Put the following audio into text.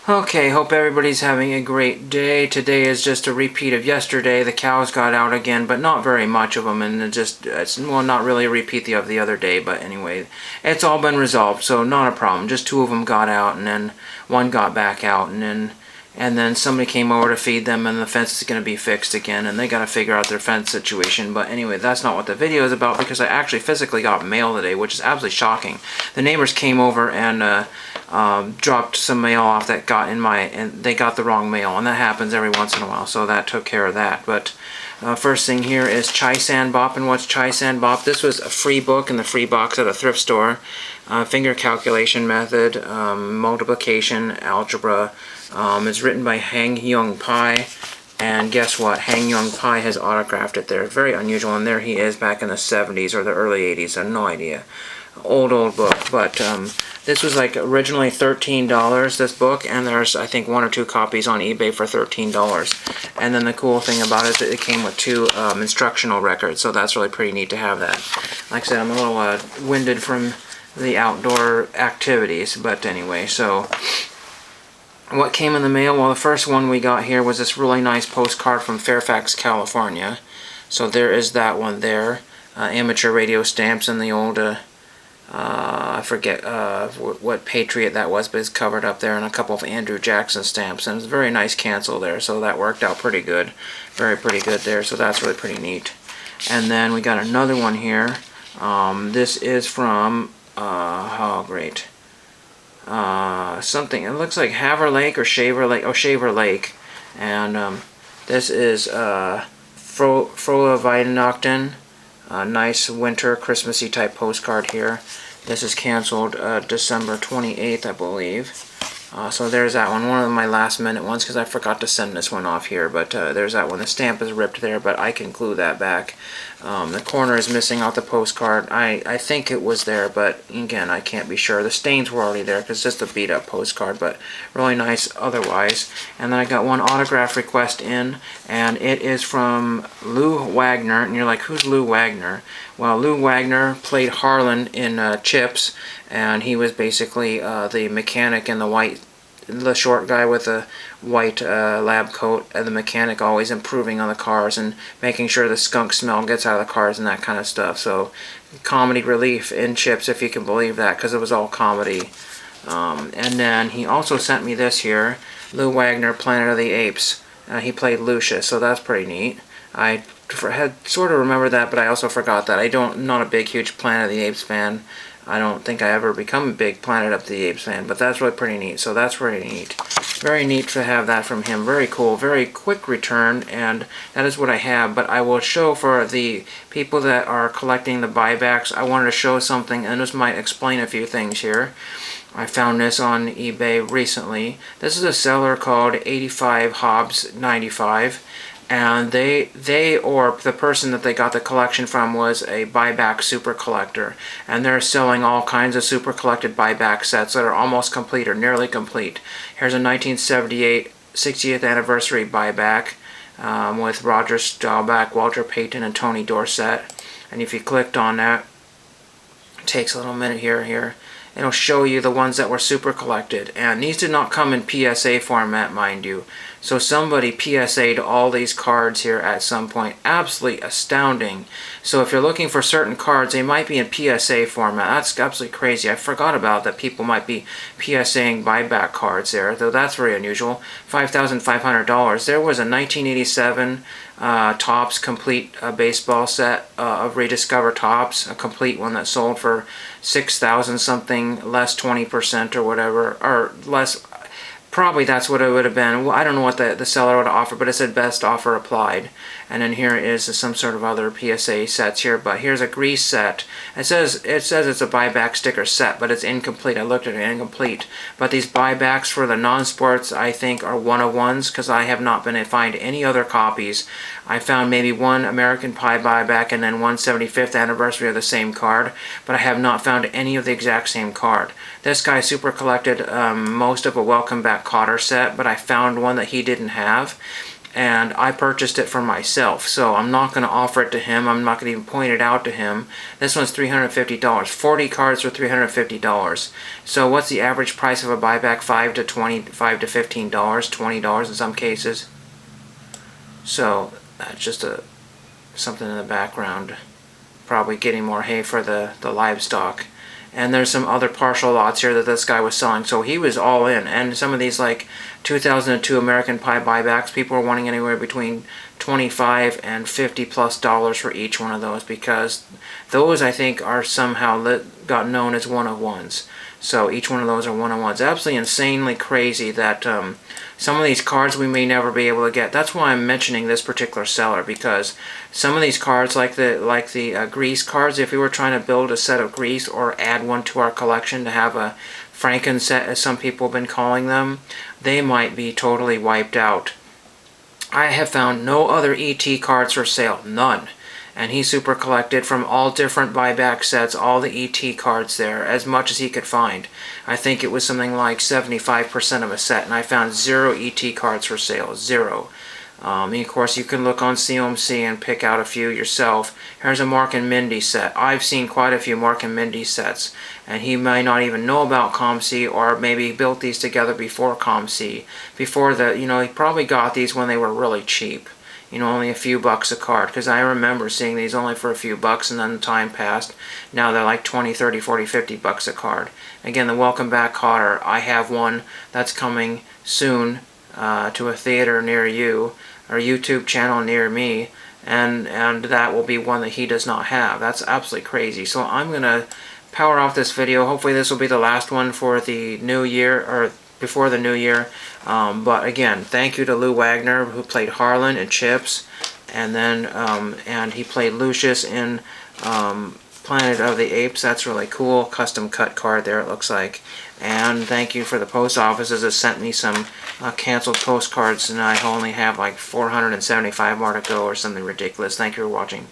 Okay, hope everybody's having a great day. Today is just a repeat of yesterday. The cows got out again, but not very much of them, and well, not really a repeat of the other day, but anyway, it's all been resolved, so not a problem. Just two of them got out, and then one got back out, and then somebody came over to feed them, and the fence is going to be fixed again, and they got to figure out their fence situation. But anyway, that's not what the video is about, because I actually physically got mail today, which is absolutely shocking. The neighbors came over and dropped some mail off that got in and they got the wrong mail, and that happens every once in a while, so that took care of that. But first thing here is Chai San Bop. And what's Chai San Bop? This was a free book in the free box at a thrift store. Finger calculation method, multiplication, algebra. It's written by Hang Young Pai, and guess what? Hang Young Pai has autographed it there. Very unusual, and there he is back in the 70s or the early 80s. I have no idea. Old book, but this was like originally $13, this book, and there's I think one or two copies on eBay for $13. And then the cool thing about it is that it came with two instructional records, so that's really pretty neat to have that. Like I said, I'm a little winded from the outdoor activities, but anyway, so what came in the mail? Well, the first one we got here was this really nice postcard from Fairfax, California. So there is that one there. Amateur radio stamps and the old I forget what Patriot that was, but it's covered up there, and a couple of Andrew Jackson stamps, and it's a very nice cancel there, so that worked out pretty good. Pretty good there, so that's really pretty neat. And then we got another one here. This is from, oh great, something, it looks like Haver Lake or Shaver Lake, oh Shaver Lake, and this is Frola Weihnachten. Nice winter Christmassy type postcard here. This is canceled December 28th, I believe. So there's that one of my last minute ones, because I forgot to send this one off here, but there's that one. The stamp is ripped there, but I can glue that back. The corner is missing off the postcard. I think it was there, but again, I can't be sure. The stains were already there, because it's just a beat up postcard, but really nice otherwise. And then I got one autograph request in, and it is from Lou Wagner, and you're like, who's Lou Wagner? Well, Lou Wagner played Harlan in Chips, and he was basically the mechanic in the short guy with a white lab coat, and the mechanic always improving on the cars and making sure the skunk smell gets out of the cars and that kind of stuff. So comedy relief in Chips, if you can believe that, because it was all comedy. And then he also sent me this here, Lou Wagner, Planet of the Apes. He played Lucius, so that's pretty neat. I had sort of remembered that, but I also forgot that. I'm not a big, huge Planet of the Apes fan. I don't think I ever become a big Planet of the Apes fan, but that's really pretty neat. So that's pretty neat. Very neat to have that from him. Very cool. Very quick return, and that is what I have. But I will show for the people that are collecting the buybacks, I wanted to show something, and this might explain a few things here. I found this on eBay recently. This is a seller called 85 Hobbs 95. And they or the person that they got the collection from was a buyback super collector, and they're selling all kinds of super collected buyback sets that are almost complete or nearly complete. Here's a 1978 60th anniversary buyback with Roger Staubach, Walter Payton, and Tony Dorsett. And if you clicked on that, it takes a little minute here. It'll show you the ones that were super collected, and these did not come in PSA format, mind you. So somebody PSA'd all these cards here at some point. Absolutely astounding. So if you're looking for certain cards, they might be in PSA format. That's absolutely crazy. I forgot about that. People might be PSAing buyback cards there, though that's very unusual. $5,500. There was a 1987 Topps complete baseball set of Rediscover Topps, a complete one that sold for $6,000 something, less 20% or whatever, or less. Probably that's what it would have been. Well, I don't know what the seller would offer, but it said best offer applied. And then here is some sort of other PSA sets here. But here's a grease set. It says it's a buyback sticker set, but it's incomplete. I looked at it, incomplete. But these buybacks for the non-sports, I think, are one-of-ones, because I have not been able to find any other copies. I found maybe one American Pie buyback and then one 75th anniversary of the same card, but I have not found any of the exact same card. This guy super collected most of a Welcome Back Kotter set, but I found one that he didn't have. and I purchased it for myself, so I'm not going to offer it to him. I'm not going to even point it out to him. This one's $350. 40 cards for $350. So what's the average price of a buyback? $5 to $15, $20 in some cases. So that's just something in the background, probably getting more hay for the livestock. And there's some other partial lots here that this guy was selling, so he was all in. And some of these, like 2002 American Pie buybacks, people are wanting anywhere between $25 and $50+ for each one of those, because those, I think, are somehow got known as one-of-ones. So each one of those are one-of-ones. Absolutely insanely crazy that some of these cards we may never be able to get. That's why I'm mentioning this particular seller, because some of these cards, like the grease cards, if we were trying to build a set of grease or add one to our collection to have a Franken set, as some people have been calling them, they might be totally wiped out. I have found no other ET cards for sale. None. And he super collected from all different buyback sets, all the ET cards there, as much as he could find. I think it was something like 75% of a set, and I found 0 ET cards for sale. 0. And of course, you can look on COMC and pick out a few yourself. Here's a Mark and Mindy set. I've seen quite a few Mark and Mindy sets, and he might not even know about COMC, or maybe he built these together before COMC. Before he probably got these when they were really cheap. Only a few bucks a card, because I remember seeing these only for a few bucks, and then time passed. Now they're like 20, 30, 40, 50 bucks a card. Again, the Welcome Back Cotter, I have one that's coming soon to a theater near you, or YouTube channel near me, and that will be one that he does not have. That's absolutely crazy. So I'm going to power off this video. Hopefully this will be the last one for the new year, or before the new year. But again, thank you to Lou Wagner, who played Harlan and Chips, and then and he played Lucius in Planet of the Apes. That's really cool. Custom cut card there, it looks like. And thank you for the post offices that sent me some canceled postcards, and I only have like 475 more to go or something ridiculous. Thank you for watching.